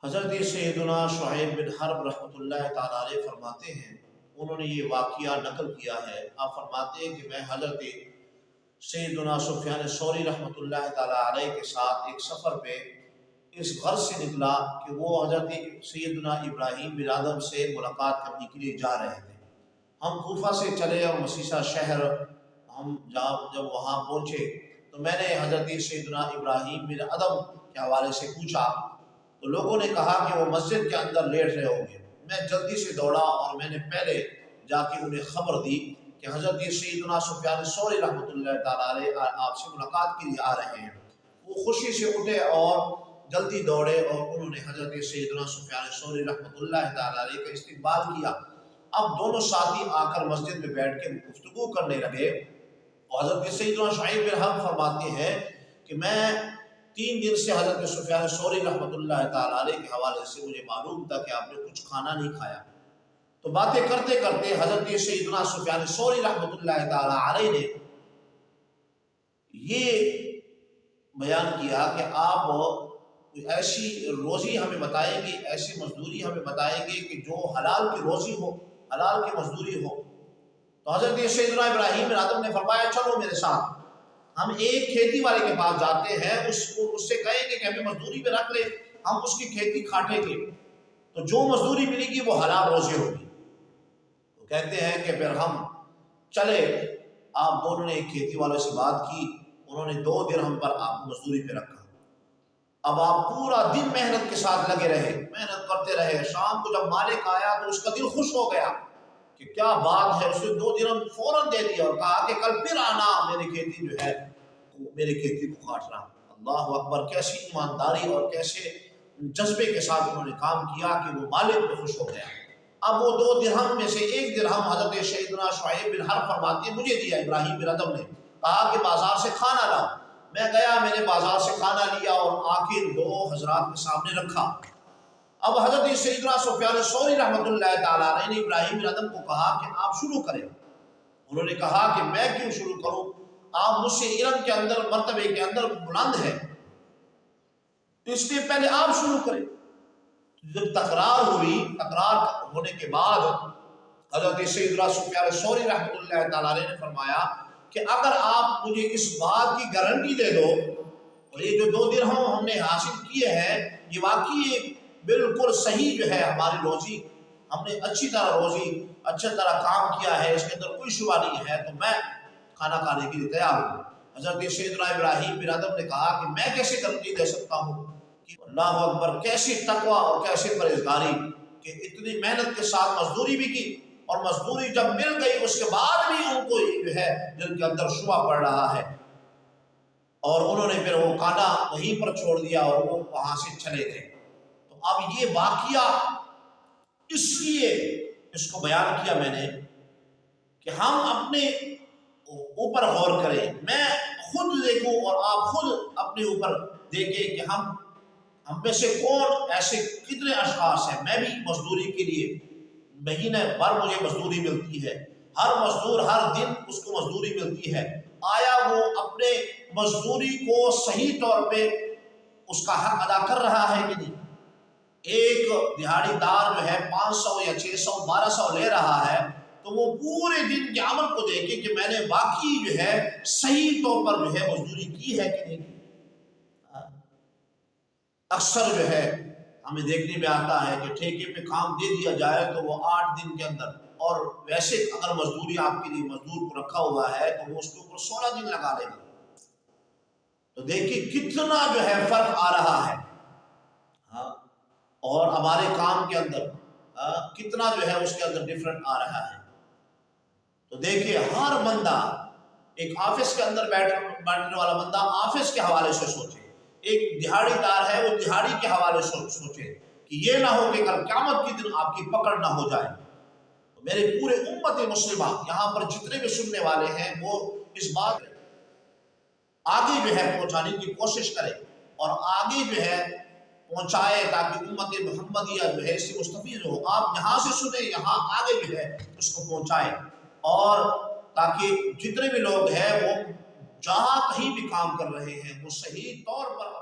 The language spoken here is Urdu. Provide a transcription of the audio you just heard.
حضرت سیدنا شعیب بن حرب رحمۃ تعالیٰ علیہ فرماتے ہیں، انہوں نے یہ واقعہ نقل کیا ہے۔ آپ فرماتے ہیں کہ میں حضرت سیدنا سفیان ثوری رحمۃ تعالیٰ علیہ کے ساتھ ایک سفر پہ اس غرض سے نکلا کہ وہ حضرت سیدنا ابراہیم بن آدم سے ملاقات کرنے کے لیے جا رہے تھے۔ ہم کوفہ سے چلے اور مسیسہ شہر ہم جب وہاں پہنچے تو میں نے حضرت سیدنا ابراہیم بن آدم کے حوالے سے پوچھا تو لوگوں نے کہا کہ وہ مسجد کے اندر لیٹ رہے ہوں گے۔ میں جلدی سے دوڑا اور میں نے پہلے جا کے انہیں خبر دی کہ حضرت سیدنا سفیان ثوری رحمۃ تعالیٰ علیہ آپ سے ملاقات کے لیے آ رہے ہیں۔ وہ خوشی سے اٹھے اور جلدی دوڑے اور انہوں نے حضرت سیدنا سفیان ثوری رحمۃ تعالیٰ علیہ کا استقبال کیا۔ اب دونوں ساتھی آ کر مسجد میں بیٹھ کے گفتگو کرنے لگے۔ حضرت سیدنا شعیب بن حرب فرماتے ہیں کہ میں 3 دن سے حضرت سفیان ثوری رحمۃ تعالیٰ علیہ کے حوالے سے مجھے معلوم تھا کہ آپ نے کچھ کھانا نہیں کھایا۔ تو باتیں کرتے کرتے حضرت سیدنا سفیان ثوری رحمۃ تعالیٰ علیہ نے یہ بیان کیا کہ آپ ایسی روزی ہمیں بتائیں گے، ایسی مزدوری ہمیں بتائیں گے کہ جو حلال کی روزی ہو، حلال کی مزدوری ہو۔ تو حضرت سیدنا ابراہیم بن آدم نے فرمایا چلو میرے ساتھ، ہم ایک کھیتی والے کے پاس جاتے ہیں، اس سے کہیں گے کہ ہمیں مزدوری پہ رکھ لے، ہم اس کی کھیتی کھاٹیں گے، تو جو مزدوری ملے گی وہ حلال روزی ہوگی۔ تو کہتے ہیں کہ پھر ہم چلے، آپ دونوں نے ایک کھیتی والے سے بات کی، انہوں نے 2 درہم پر آپ مزدوری پہ رکھا۔ اب آپ پورا دن محنت کے ساتھ لگے رہے، محنت کرتے رہے۔ شام کو جب مالک آیا تو اس کا دل خوش ہو گیا کہ کیا بات ہے، اس نے 2 درہم فوراً دے دیا اور کہا کہ کل پھر آنا، میری کھیتی جو ہے میری کھیتی کو کاٹنا۔ اللہ اکبر، کیسی ایمانداری اور کیسے جذبے کے ساتھ انہوں نے کام کیا کہ وہ مالک پہ خوش ہو گیا۔ اب وہ 2 درہم میں سے 1 درہم حضرت سیدنا شعیب بن حرب فرماتے ہیں مجھے دیا ابراہیم بن آدم نے، کہا کہ بازار سے کھانا لاؤ۔ میں گیا، میں نے بازار سے کھانا لیا اور آخر 2 حضرات کے سامنے رکھا۔ اب حضرت سیدنا سفیان ثوری رحمۃ تعالیٰ علیہ نے ابراہیم بن آدم کو کہا کہ آپ شروع کریں۔ انہوں نے کہا کہ میں کیوں شروع کروں، آپ مجھ سے علم کے اندر، مرتبے کے اندر بلند ہیں، تو اس لیے پہلے آپ شروع کریں۔ جب تکرار ہوئی، تکرار ہونے کے بعد حضرت سیدنا سفیان ثوری رحمۃ تعالیٰ علیہ نے فرمایا کہ اگر آپ مجھے اس بات کی گارنٹی دے دو اور یہ جو 2 درہم ہم نے حاصل کیے ہیں یہ واقعی بالکل صحیح جو ہے ہماری روزی، ہم نے اچھی طرح کام کیا ہے، اس کے اندر کوئی شبہ نہیں ہے، تو میں کھانا کھانے کے لیے تیار ہوں۔ حضرت سیدنا ابراہیم بن آدم نے کہا کہ میں کیسے گارنٹی دے سکتا ہوں کہ اللہ اکبر، کیسی تقوی اور کیسے پرہیزگاری کہ اتنی محنت کے ساتھ مزدوری بھی کی، اور مزدوری جب مل گئی اس کے بعد بھی ان کو جو ہے دل کے اندر شبہ پڑ رہا ہے، اور انہوں نے پھر وہ کھانا وہیں پر چھوڑ دیا اور وہ وہاں سے چلے گئے۔ تو اب یہ واقعہ اس لیے اس کو بیان کیا میں نے کہ ہم اپنے اوپر غور کریں، میں خود دیکھوں اور آپ خود اپنے اوپر دیکھیں کہ ہم میں سے کون ایسے کتنے اشخاص ہیں۔ میں بھی مزدوری کے لیے مہینے بھر مجھے مزدوری ملتی ہے، ہر مزدور ہر دن اس کو مزدوری ملتی ہے، آیا وہ اپنے مزدوری کو صحیح طور پہ اس کا حق ادا کر رہا ہے کہ نہیں؟ ایک دہاڑی دار جو ہے 500 یا 600 1200 لے رہا ہے تو وہ پورے دن کے عمل کو دیکھے کہ میں نے واقعی جو ہے صحیح طور پر جو ہے مزدوری کی ہے کہ نہیں۔ اکثر جو ہے ہمیں دیکھنے میں آتا ہے کہ ٹھیکے پہ کام دے دیا جائے تو وہ 8 دن کے اندر، اور ویسے اگر مزدوری آپ کے لیے مزدور کو رکھا ہوا ہے تو وہ اس کے اوپر 16 دن لگا لے گا۔ تو دیکھیے کتنا جو ہے فرق آ رہا ہے، اور ہمارے کام کے اندر کتنا جو ہے اس کے اندر ڈفرنٹ آ رہا ہے۔ تو دیکھیے ہر بندہ، ایک آفس کے اندر بیٹھنے والا بندہ آفس کے حوالے سے سوچے، ایک دہاڑی دار ہے وہ دہاڑی کے حوالے سے سوچے کہ یہ نہ ہو کہ کل قیامت کے دن آپ کی پکڑ نہ ہو جائے۔ تو میرے پورے امت مسلمہ یہاں پر جتنے بھی سننے والے ہیں وہ اس بات آگے جو ہے پہنچانے کی کوشش کرے اور آگے جو ہے پہنچائے تاکہ امت محمدیہ جو ہے اس سے مستفید ہو۔ آپ یہاں سے سنیں، یہاں آگے جو ہے اس کو پہنچائے، اور تاکہ جتنے بھی لوگ ہیں وہ جہاں کہیں بھی کام کر رہے ہیں وہ صحیح طور پر